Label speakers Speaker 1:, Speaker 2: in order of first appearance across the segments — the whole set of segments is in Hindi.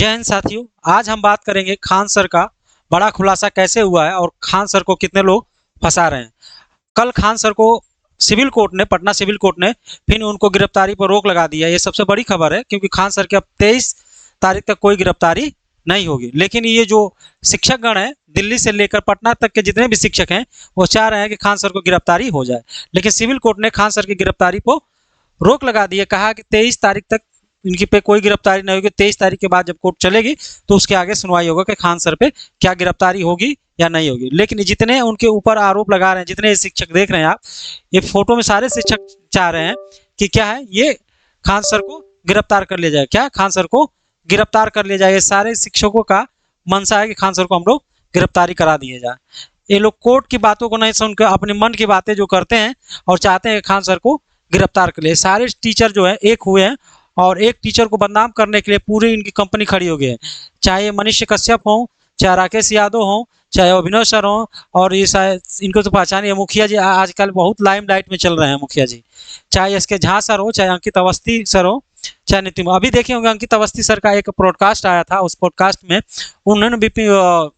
Speaker 1: जय हिंद साथियों, आज हम बात करेंगे खान सर का बड़ा खुलासा कैसे हुआ है और खान सर को कितने लोग फंसा रहे हैं। कल खान सर को सिविल कोर्ट ने, पटना सिविल कोर्ट ने फिर उनको गिरफ्तारी पर रोक लगा दिया। ये सबसे बड़ी खबर है क्योंकि खान सर की अब 23 तारीख तक कोई गिरफ्तारी नहीं होगी। लेकिन ये जो शिक्षकगण हैं, दिल्ली से लेकर पटना तक के जितने भी शिक्षक हैं, वो चाह रहे हैं कि खान सर को गिरफ्तारी हो जाए। लेकिन सिविल कोर्ट ने खान सर की गिरफ्तारी को रोक लगा दी है। कहा कि 23 तारीख तक इनकी पे कोई गिरफ्तारी नहीं होगी। 23 तारीख के बाद जब कोर्ट चलेगी तो उसके आगे सुनवाई होगा कि खान सर पे क्या गिरफ्तारी होगी या नहीं होगी। लेकिन जितने उनके ऊपर आरोप लगा रहे हैं, जितने शिक्षक देख रहे हैं आप, ये फोटो में सारे शिक्षक चाह रहे हैं कि क्या है, ये खान सर को गिरफ्तार कर लिया जाए। क्या खान सर को गिरफ्तार कर लिया जाए। ये सारे शिक्षकों का मनसा है कि खान सर को हम लोग गिरफ्तारी करा दिए जाए। ये लोग कोर्ट की बातों को नहीं सुनकर अपने मन की बातें जो करते हैं और चाहते हैं कि खान सर को गिरफ्तार कर ले। सारे टीचर जो है एक हुए हैं और एक टीचर को बदनाम करने के लिए पूरी इनकी कंपनी खड़ी हो गई है। चाहे मनीष कश्यप हो, चाहे राकेश यादव हो, चाहे अभिनव सर हो, और ये शायद इनको तो पहचानिए, मुखिया जी आजकल बहुत लाइमलाइट में चल रहे हैं मुखिया जी। चाहे एस के झा सर हो, चाहे अंकित अवस्थी सर हो, चाहे नितिन। अभी देखे होंगे अंकित अवस्थी सर का एक पॉडकास्ट आया था। उस पॉडकास्ट में उन्होंने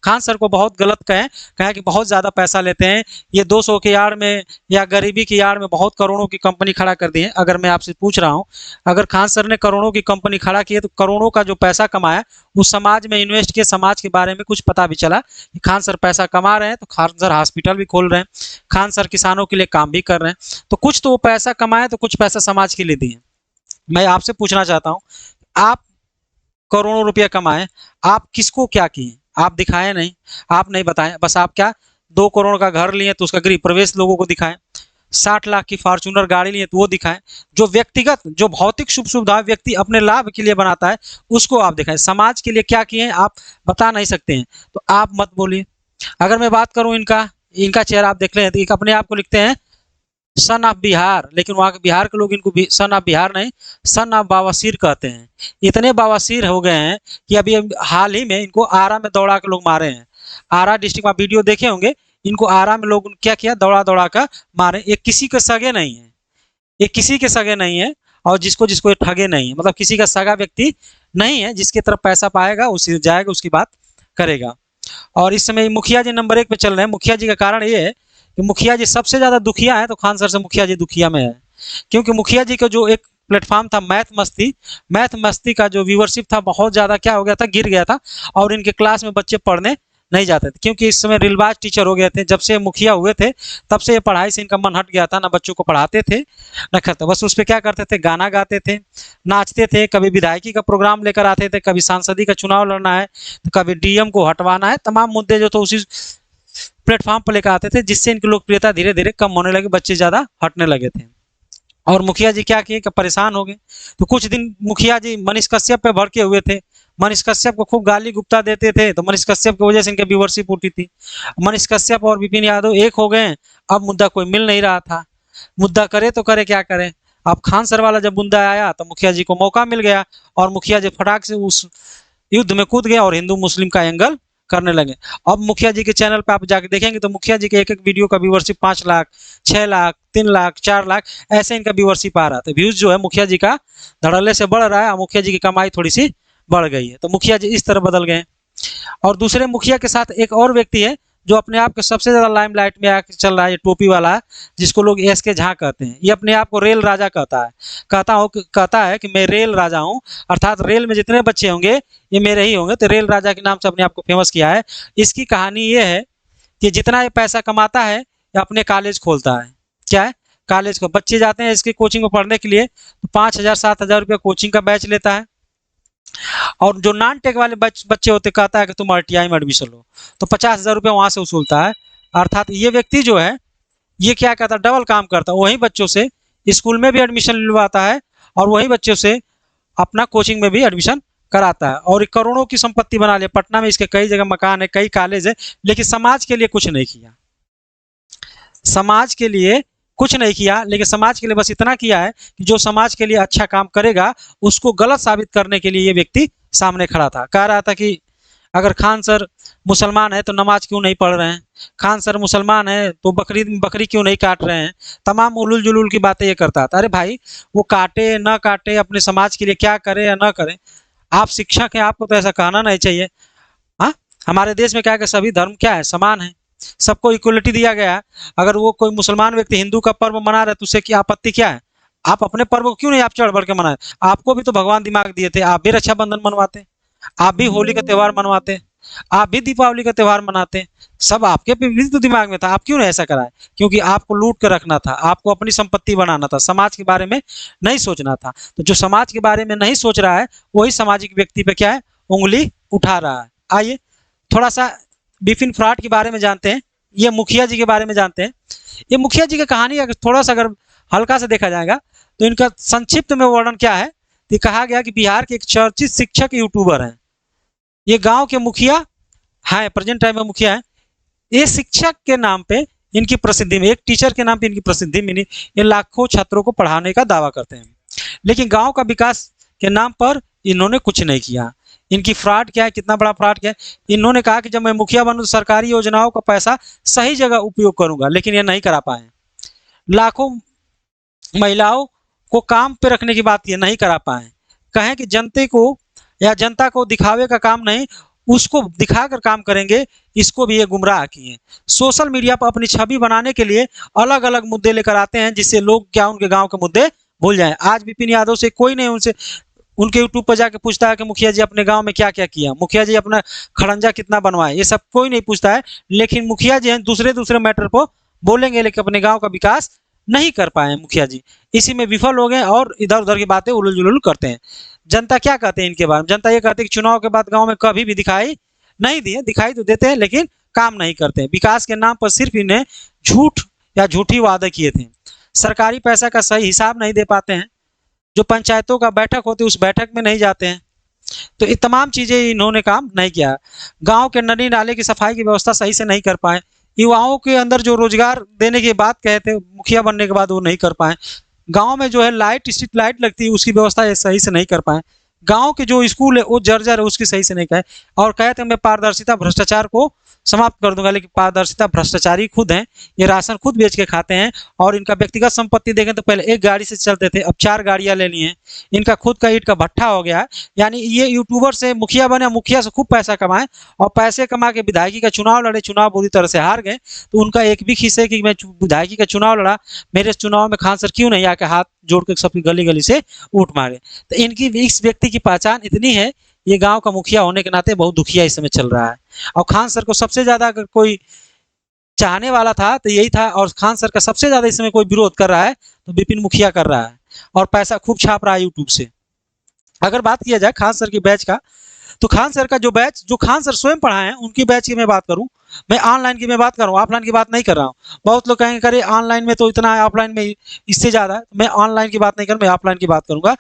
Speaker 1: खान सर को बहुत गलत कहा कि बहुत ज़्यादा पैसा लेते हैं। ये 200 की आड़ में या गरीबी की आड़ में बहुत करोड़ों की कंपनी खड़ा कर दी है। अगर मैं आपसे पूछ रहा हूँ, अगर खान सर ने करोड़ों की कंपनी खड़ा की है तो करोड़ों का जो पैसा कमाया उस समाज में इन्वेस्ट किए, समाज के बारे में कुछ पता भी चला कि खान सर पैसा कमा रहे हैं, तो खान सर हॉस्पिटल भी खोल रहे हैं, खान सर किसानों के लिए काम भी कर रहे हैं। तो कुछ तो वो पैसा कमाए, तो कुछ पैसा समाज के लिए दिए। मैं आपसे पूछना चाहता हूँ, आप करोड़ों रुपया कमाए, आप किसको क्या किए? आप दिखाए नहीं, आप नहीं बताएं। बस आप क्या 2 करोड़ का घर लिए तो उसका गृह प्रवेश लोगों को दिखाएं, 60 लाख की फॉर्च्यूनर गाड़ी लिए तो वो दिखाएं। जो व्यक्तिगत, जो भौतिक सुख सुविधा व्यक्ति अपने लाभ के लिए बनाता है उसको आप दिखाएं। समाज के लिए क्या किए हैं आप बता नहीं सकते हैं तो आप मत बोलिए। अगर मैं बात करूं इनका चेहरा आप देख लें तो अपने आप को लिखते हैं सन ऑफ बिहार, लेकिन वहाँ के बिहार के लोग इनको सन ऑफ बिहार नहीं, सन ऑफ बावासीर कहते हैं। इतने बावासीर हो गए हैं कि अभी हाल ही में इनको आरा में दौड़ा के लोग मारे हैं। आरा डिस्ट्रिक्ट में वीडियो देखे होंगे, इनको आरा में लोग क्या किया, दौड़ा दौड़ा कर मारे। ये किसी के सगे नहीं है, ये किसी के सगे नहीं है, और जिसको जिसको ये ठगे नहीं है, मतलब किसी का सगा व्यक्ति नहीं है। जिसकी तरफ पैसा पाएगा उसी जाएगा, उसकी बात करेगा। और इस समय मुखिया जी नंबर 1 पे चल रहे हैं। मुखिया जी का कारण ये है कि मुखिया जी सबसे ज़्यादा दुखिया है, तो खान सर से मुखिया जी दुखिया में है। क्योंकि मुखिया जी का जो एक प्लेटफॉर्म था मैथ मस्ती का जो व्यूअरशिप था बहुत ज़्यादा क्या हो गया था, गिर गया था। और इनके क्लास में बच्चे पढ़ने नहीं जाते थे क्योंकि इस समय रीलबाज टीचर हो गए थे। जब से मुखिया हुए थे तब से ये पढ़ाई से इनका मन हट गया था। ना बच्चों को पढ़ाते थे न करते, बस उस पर क्या करते थे, गाना गाते थे, नाचते थे। कभी विधायकी का प्रोग्राम लेकर आते थे, कभी सांसदी का चुनाव लड़ना है, तो कभी डीएम को हटवाना है। तमाम मुद्दे जो थे उसी प्लेटफॉर्म पर लेकर आते थे, जिससे इनकी लोकप्रियता धीरे धीरे कम होने लगी, बच्चे ज़्यादा हटने लगे थे। और मुखिया जी क्या किए कि परेशान हो गए। तो कुछ दिन मुखिया जी मनीष कश्यप पे भड़के हुए थे। मनीष कश्यप को खूब गाली गुप्ता देते थे, तो मनीष कश्यप की वजह से इनके व्यूअरशिप उठी थी। मनीष कश्यप और विपिन यादव एक हो गए। अब मुद्दा कोई मिल नहीं रहा था। मुद्दा करे तो करे क्या करे। अब खान सर वाला जब मुद्दा आया तो मुखिया जी को मौका मिल गया और मुखिया जी फटाक से उस युद्ध में कूद गए और हिंदू मुस्लिम का एंगल करने लगे। अब मुखिया जी के चैनल पे आप जाके देखेंगे तो मुखिया जी के एक वीडियो का व्यूअरशिप 5 लाख, 6 लाख, 3 लाख, 4 लाख ऐसे इनका व्यूअरशिप आ रहा था। व्यूज जो है मुखिया जी का धड़ल्ले से बढ़ रहा है और मुखिया जी की कमाई थोड़ी सी बढ़ गई है। तो मुखिया जी इस तरह बदल गए। और दूसरे मुखिया के साथ एक और व्यक्ति है जो अपने आप को सबसे ज़्यादा लाइमलाइट में आके चल रहा है, ये टोपी वाला है, जिसको लोग एस के झा कहते हैं। ये अपने आप को रेल राजा कहता है कि मैं रेल राजा हूँ, अर्थात रेल में जितने बच्चे होंगे ये मेरे ही होंगे। तो रेल राजा के नाम से अपने आप को फेमस किया है। इसकी कहानी ये है कि जितना ये पैसा कमाता है ये अपने कॉलेज खोलता है। क्या है, कॉलेज को बच्चे जाते हैं इसकी कोचिंग में पढ़ने के लिए, तो 5,000 7,000 रुपया कोचिंग का बैच लेता है। और जो नॉन टेक वाले बच्चे होते कहता है कि तुम आरटीआई में एडमिशन लो, तो 50,000 रुपये वहाँ से वसूलता है। अर्थात ये व्यक्ति जो है ये क्या कहता है, डबल काम करता है। वहीं बच्चों से स्कूल में भी एडमिशन दिलवाता है और वहीं बच्चों से अपना कोचिंग में भी एडमिशन कराता है। और करोड़ों की संपत्ति बना लिया। पटना में इसके कई जगह मकान है, कई कॉलेज है, लेकिन समाज के लिए कुछ नहीं किया। समाज के लिए कुछ नहीं किया, लेकिन समाज के लिए बस इतना किया है कि जो समाज के लिए अच्छा काम करेगा उसको गलत साबित करने के लिए ये व्यक्ति सामने खड़ा था। कह रहा था कि अगर खान सर मुसलमान है तो नमाज क्यों नहीं पढ़ रहे हैं, खान सर मुसलमान है तो बकरी क्यों नहीं काट रहे हैं। तमाम उलूल जुलूल की बातें ये करता था। अरे भाई, वो काटे ना काटे, अपने समाज के लिए क्या करे या ना करे, आप शिक्षक हैं, आपको तो ऐसा कहना नहीं चाहिए। हाँ, हमारे देश में क्या है कि सभी धर्म क्या है, समान है, सबको इक्वलिटी दिया गया है। अगर वो कोई मुसलमान व्यक्ति हिंदू का पर्व मना रहा है तो उससे क्या आपत्ति क्या है? आप अपने पर्व को क्यों नहीं आप चढ़ बढ़ के मनाए? आपको भी तो भगवान दिमाग दिए थे, आप भी रक्षाबंधन मनवाते, आप भी होली का त्यौहार मनवाते, आप भी दीपावली का त्यौहार मनाते, सब आपके भी तो दिमाग में था, आप क्यों नहीं ऐसा कराए? क्योंकि आपको लूट कर रखना था, आपको अपनी संपत्ति बनाना था, समाज के बारे में नहीं सोचना था। तो जो समाज के बारे में नहीं सोच रहा है वही सामाजिक व्यक्ति पे क्या है, उंगली उठा रहा है। आइए थोड़ा सा बिपिन फराट के बारे में जानते हैं, ये मुखिया जी के बारे में जानते हैं। ये मुखिया जी की कहानी अगर थोड़ा सा अगर हल्का से देखा जाएगा तो इनका संक्षिप्त में वर्णन क्या है कि कहा गया कि बिहार के एक चर्चित शिक्षक यूट्यूबर हैं, ये गांव के मुखिया हैं, प्रेजेंट टाइम में मुखिया हैं। ये शिक्षक के नाम पे इनकी प्रसिद्धि में, एक टीचर के नाम पे इनकी प्रसिद्धि में, ये लाखों छात्रों को पढ़ाने का दावा करते हैं, लेकिन गांव का विकास के नाम पर इन्होंने कुछ नहीं किया। इनकी फ्रॉड क्या है, कितना बड़ा फ्रॉड क्या है? इन्होंने कहा कि जब मैं मुखिया बनूं तो सरकारी योजनाओं का पैसा सही जगह उपयोग करूंगा, लेकिन ये नहीं करा पाए। लाखों महिलाओं को काम पे रखने की बात ये नहीं करा पाए। कहें कि जनते को या जनता को दिखावे का काम नहीं, उसको दिखाकर काम करेंगे, इसको भी ये गुमराह किए। सोशल मीडिया पर अपनी छवि बनाने के लिए अलग अलग मुद्दे लेकर आते हैं जिससे लोग क्या उनके गांव के मुद्दे भूल जाएं। आज विपिन यादव से कोई नहीं उनसे उनके यूट्यूब पर जाके पूछता है कि मुखिया जी अपने गांव में क्या क्या किया, मुखिया जी अपना खड़ंजा कितना बनवाए, ये सब कोई नहीं पूछता है। लेकिन मुखिया जी हैं दूसरे दूसरे मैटर पर बोलेंगे, लेकिन अपने गांव का विकास नहीं कर पाए मुखिया जी, इसी में विफल हो गए और इधर उधर की बातें उलझ जुलझुल करते हैं। जनता क्या कहते हैं इनके बारे में? जनता ये कहते हैं कि चुनाव के बाद गांव में कभी भी दिखाई नहीं दिए, दिखाई तो देते हैं लेकिन काम नहीं करते हैं। विकास के नाम पर सिर्फ इन्हें झूठ या झूठी वादे किए थे। सरकारी पैसा का सही हिसाब नहीं दे पाते हैं, जो पंचायतों का बैठक होती है उस बैठक में नहीं जाते हैं। तो ये तमाम चीजें इन्होंने काम नहीं किया। गांव के नदी नाले की सफाई की व्यवस्था सही से नहीं कर पाए। युवाओं के अंदर जो रोजगार देने की बात कहे थे मुखिया बनने के बाद वो नहीं कर पाए। गांव में जो है लाइट, स्ट्रीट लाइट लगती है उसकी व्यवस्था ये सही से नहीं कर पाए। गांव के जो स्कूल है वो जर्जर है, उसकी सही से नहीं कहे। और कहते हैं मैं पारदर्शिता भ्रष्टाचार को समाप्त कर दूंगा, लेकिन पारदर्शिता भ्रष्टाचारी खुद हैं। ये राशन खुद बेच के खाते हैं और इनका व्यक्तिगत संपत्ति देखें तो पहले एक गाड़ी से चलते थे, अब 4 गाड़ियां ले ली हैं। इनका खुद का ईंट का भट्ठा हो गया है। यानी ये यूट्यूबर से मुखिया बने, मुखिया से खूब पैसा कमाए और पैसे कमा के विधायकी का चुनाव लड़े, चुनाव बुरी तरह से हार गए। तो उनका एक भी खिस्से कि मैं विधायकी का चुनाव लड़ा, मेरे चुनाव में खान सर क्यों नहीं आके हाथ जोड़ के सबकी गली गली से उठ मारे। तो इनकी इस व्यक्ति की पहचान इतनी है, ये गांव का मुखिया होने के नाते बहुत दुखिया इस समय चल रहा है। और खान सर को सबसे ज्यादा अगर कोई चाहने वाला था तो यही था, और खान सर का सबसे ज्यादा इस समय कोई विरोध कर रहा है तो विपिन मुखिया कर रहा है और पैसा खूब छाप रहा है यूट्यूब से। अगर बात किया जाए खान सर की बैच का, तो खान सर का जो बैच जो खान सर स्वयं पढ़ाए हैं उनकी बैच की मैं बात करूं, मैं ऑनलाइन की मैं बात कर रहा हूँ, ऑफलाइन की बात नहीं कर रहा हूँ। बहुत लोग कहेंगे करे ऑनलाइन में तो इतना है, ऑफलाइन में इससे ज्यादा है। मैं ऑनलाइन की बात नहीं कर, मैं ऑफलाइन की बात करूंगा।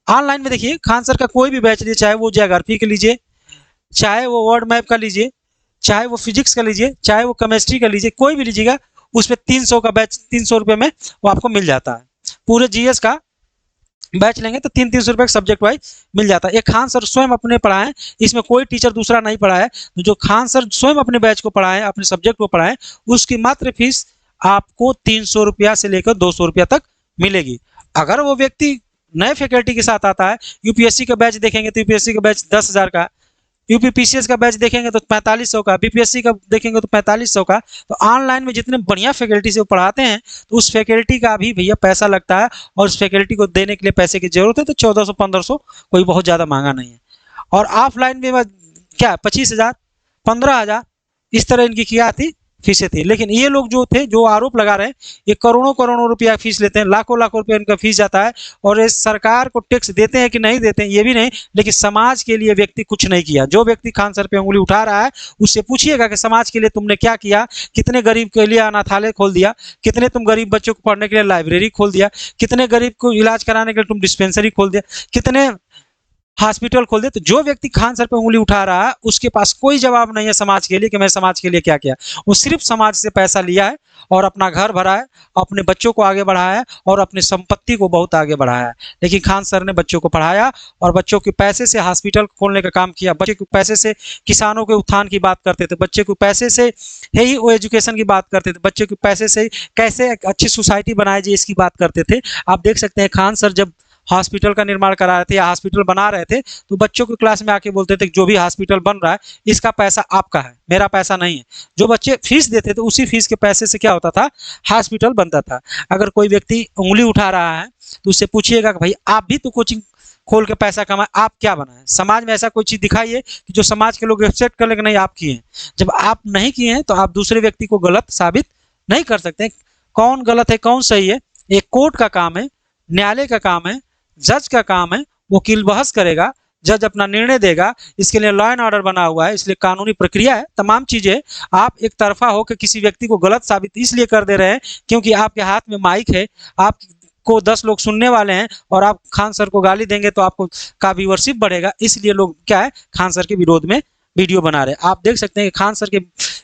Speaker 1: ऑनलाइन में देखिए खान सर का कोई भी बैच लीजिए, चाहे वो ज्योग्राफी का लीजिए, चाहे वो वर्ल्ड मैप का लीजिए, चाहे वो फिजिक्स का लीजिए, चाहे वो केमिस्ट्री का लीजिए, कोई भी लीजिएगा उसमें 300 का बैच 300 रुपये में वो आपको मिल जाता है। पूरे जीएस का बैच लेंगे तो 300 रुपये सब्जेक्ट वाइज मिल जाता है। ये खान सर स्वयं अपने पढ़ाएं, इसमें कोई टीचर दूसरा नहीं पढ़ाए। तो जो खान सर स्वयं अपने बैच को पढ़ाएं, अपने सब्जेक्ट को पढ़ाएं, उसकी मात्र फीस आपको 300 रुपया से लेकर 200 रुपया तक मिलेगी। अगर वो व्यक्ति नए फैकल्टी के साथ आता है, यूपीएससी का बैच देखेंगे तो यूपीएससी का बैच 10,000 का, यूपी पीसीएस का बैच देखेंगे तो 4500 का, बीपीएससी का देखेंगे तो 4500 का। तो ऑनलाइन में जितने बढ़िया फैकल्टी से वो पढ़ाते हैं तो उस फैकल्टी का भी भैया पैसा लगता है, और उस फैकल्टी को देने के लिए पैसे की जरूरत है। तो 1400-1500 कोई बहुत ज़्यादा महंगा नहीं है। और ऑफलाइन में क्या 25,000 15,000 इस तरह इनकी क्या थी फीसें थी। लेकिन ये लोग जो थे जो आरोप लगा रहे हैं, ये करोड़ों करोड़ों रुपया फीस लेते हैं, लाखों लाखों रुपया इनका फीस जाता है। और ये सरकार को टैक्स देते हैं कि नहीं देते हैं ये भी नहीं, लेकिन समाज के लिए व्यक्ति कुछ नहीं किया। जो व्यक्ति खान सर पे उंगली उठा रहा है उससे पूछिएगा कि समाज के लिए तुमने क्या किया, कितने गरीब के लिए अनाथालय खोल दिया, कितने तुम गरीब बच्चों को पढ़ने के लिए लाइब्रेरी खोल दिया, कितने गरीब को इलाज कराने के लिए तुम डिस्पेंसरी खोल दिया, कितने हॉस्पिटल खोल दे। तो जो व्यक्ति खान सर पे उंगली उठा रहा है उसके पास कोई जवाब नहीं है समाज के लिए कि मैं समाज के लिए क्या किया। वो सिर्फ समाज से पैसा लिया है और अपना घर भरा है, अपने बच्चों को आगे बढ़ाया है और अपनी संपत्ति को बहुत आगे बढ़ाया है। लेकिन खान सर ने बच्चों को पढ़ाया और बच्चों के पैसे से हॉस्पिटल खोलने का काम किया, बच्चे के पैसे से किसानों के उत्थान की बात करते थे, बच्चे के पैसे से ही वो एजुकेशन की बात करते थे, बच्चे के पैसे से कैसे अच्छी सोसाइटी बनाई जाए इसकी बात करते थे। आप देख सकते हैं खान सर जब हॉस्पिटल का निर्माण करा रहे थे या हॉस्पिटल बना रहे थे, तो बच्चों की क्लास में आके बोलते थे कि जो भी हॉस्पिटल बन रहा है इसका पैसा आपका है, मेरा पैसा नहीं है। जो बच्चे फीस देते थे उसी फीस के पैसे से क्या होता था, हॉस्पिटल बनता था। अगर कोई व्यक्ति उंगली उठा रहा है तो उससे पूछिएगा कि भाई आप भी तो कोचिंग खोल के पैसा कमाए, आप क्या बनाए? समाज में ऐसा कोई चीज़ दिखाइए कि जो समाज के लोग एक्सेप्ट कर ले कि नहीं आप किए हैं। जब आप नहीं किए हैं तो आप दूसरे व्यक्ति को गलत साबित नहीं कर सकते। कौन गलत है कौन सही है, एक कोर्ट का काम है, न्यायालय का काम है, जज का काम है। वकील बहस करेगा, जज अपना निर्णय देगा। इसके लिए लॉ एंड ऑर्डर बना हुआ है, इसलिए कानूनी प्रक्रिया है, तमाम चीज़ें। आप एक तरफा होकर किसी व्यक्ति को गलत साबित इसलिए कर दे रहे हैं क्योंकि आपके हाथ में माइक है, आप को 10 लोग सुनने वाले हैं और आप खान सर को गाली देंगे तो आपको का व्यूअरशिप बढ़ेगा, इसलिए लोग क्या है खान सर के विरोध में वीडियो बना रहे हैं। आप देख सकते हैं कि खान सर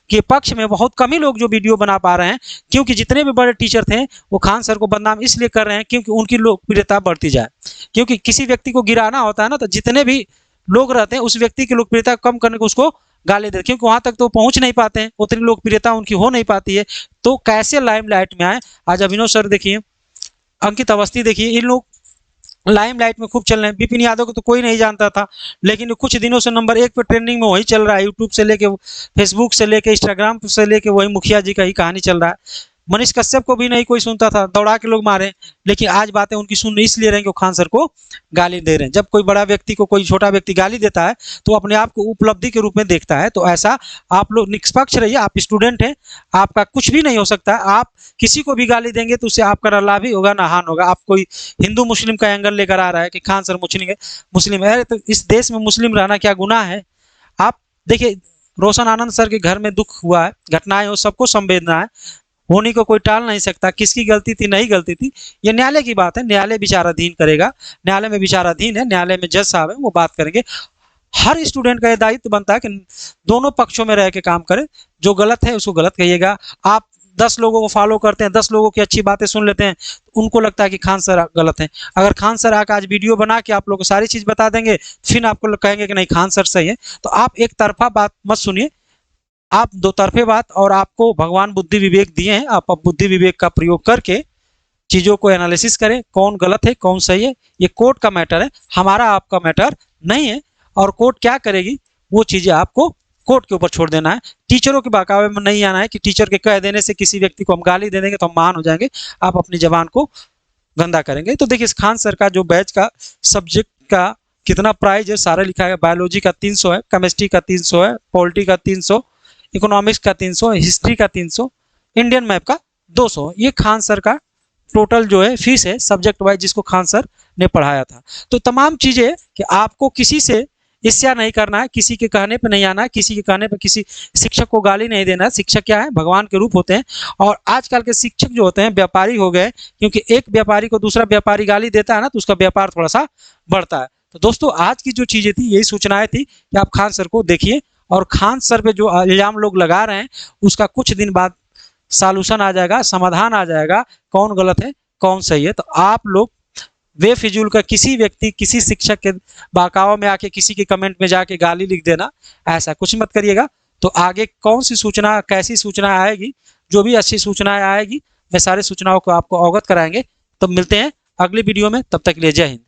Speaker 1: के पक्ष में बहुत कम ही लोग जो वीडियो बना पा रहे हैं, क्योंकि जितने भी बड़े टीचर थे वो खान सर को बदनाम इसलिए कर रहे हैं क्योंकि उनकी लोकप्रियता बढ़ती जाए। क्योंकि किसी व्यक्ति को गिराना होता है ना, तो जितने भी लोग रहते हैं उस व्यक्ति की लोकप्रियता कम करने को उसको गाली देते, क्योंकि वहां तक तो पहुंच नहीं पाते हैं, उतनी लोकप्रियता उनकी हो नहीं पाती है। तो कैसे लाइमलाइट में आए। आज अभिनव सर देखिए, अंकित अवस्थी देखिए, इन लोग लाइमलाइट में खूब चल रहे हैं। विपिन यादव को तो कोई नहीं जानता था, लेकिन कुछ दिनों से नंबर 1 पे ट्रेंडिंग में वही चल रहा है। यूट्यूब से लेके, फेसबुक से लेके, इंस्टाग्राम से लेके वही मुखिया जी का ही कहानी चल रहा है। मनीष कश्यप को भी नहीं कोई सुनता था, दौड़ा के लोग मारे, लेकिन आज बातें उनकी सुन इसलिए रहे कि वो खान सर को गाली दे रहे हैं। जब कोई बड़ा व्यक्ति को कोई छोटा व्यक्ति गाली देता है तो अपने आप को उपलब्धि के रूप में देखता है। तो ऐसा आप लोग निष्पक्ष रहिए, आप स्टूडेंट हैं, आपका कुछ भी नहीं हो सकता। आप किसी को भी गाली देंगे तो उससे आपका ना लाभ ही होगा ना हानि होगा। आप कोई हिंदू मुस्लिम का एंगल लेकर आ रहा है कि खान सर मुस्लिम है, तो इस देश में मुस्लिम रहना क्या गुनाह है? आप देखिए, रोशन आनंद सर के घर में दुख हुआ है, घटनाएं हो, सबको संवेदना है, होने को कोई टाल नहीं सकता। किसकी गलती थी नहीं गलती थी ये न्यायालय की बात है, न्यायालय विचाराधीन करेगा। न्यायालय में विचाराधीन है, न्यायालय में जज साहब है, वो बात करेंगे। हर स्टूडेंट का यह दायित्व बनता है कि दोनों पक्षों में रह के काम करे। जो गलत है उसको गलत कहिएगा। आप 10 लोगों को फॉलो करते हैं, 10 लोगों की अच्छी बातें सुन लेते हैं, उनको लगता है कि खान सर गलत हैं। अगर खान सर आकर आज वीडियो बना के आप लोगों को सारी चीज़ बता देंगे, फिर आपको लोग कहेंगे कि नहीं खान सर सही है। तो आप एक तरफा बात मत सुनिए, आप दो तरफे बात, और आपको भगवान बुद्धि विवेक दिए हैं, आप बुद्धि विवेक का प्रयोग करके चीज़ों को एनालिसिस करें, कौन गलत है कौन सही है। ये कोर्ट का मैटर है, हमारा आपका मैटर नहीं है। और कोर्ट क्या करेगी वो चीज़ें आपको कोर्ट के ऊपर छोड़ देना है। टीचरों के बहकावे में नहीं आना है कि टीचर के कह देने से किसी व्यक्ति को हम गाली दे देंगे तो हम महान हो जाएंगे, आप अपनी जबान को गंदा करेंगे। तो देखिए, खान सर का जो बैच का सब्जेक्ट का कितना प्राइज है सारा लिखा है। बायोलॉजी का 300 है, केमिस्ट्री का 300 है, पॉलिटी का 300, इकोनॉमिक्स का 300, हिस्ट्री का 300, इंडियन मैप का 200। ये खान सर का टोटल जो है फीस है सब्जेक्ट वाइज, जिसको खान सर ने पढ़ाया था। तो तमाम चीज़ें कि आपको किसी से ईर्ष्या नहीं करना है, किसी के कहने पे नहीं आना है, किसी के कहने पे किसी शिक्षक को गाली नहीं देना है। शिक्षक क्या है, भगवान के रूप होते हैं। और आजकल के शिक्षक जो होते हैं व्यापारी हो गए, क्योंकि एक व्यापारी को दूसरा व्यापारी गाली देता है ना, तो उसका व्यापार थोड़ा सा बढ़ता है। तो दोस्तों, आज की जो चीज़ें थी यही सूचनाएं थी कि आप खान सर को देखिए, और खान सर पे जो इल्ज़ाम लोग लगा रहे हैं उसका कुछ दिन बाद सॉल्यूशन आ जाएगा, समाधान आ जाएगा, कौन गलत है कौन सही है। तो आप लोग बेफिजूल का किसी व्यक्ति किसी शिक्षक के बहकावे में आके किसी के कमेंट में जाके गाली लिख देना, ऐसा कुछ मत करिएगा। तो आगे कौन सी सूचना कैसी सूचना आएगी, जो भी अच्छी सूचनाएं आएगी मैं सारी सूचनाओं को आपको अवगत कराएंगे। तो मिलते हैं अगली वीडियो में, तब तक के लिए जय हिंद।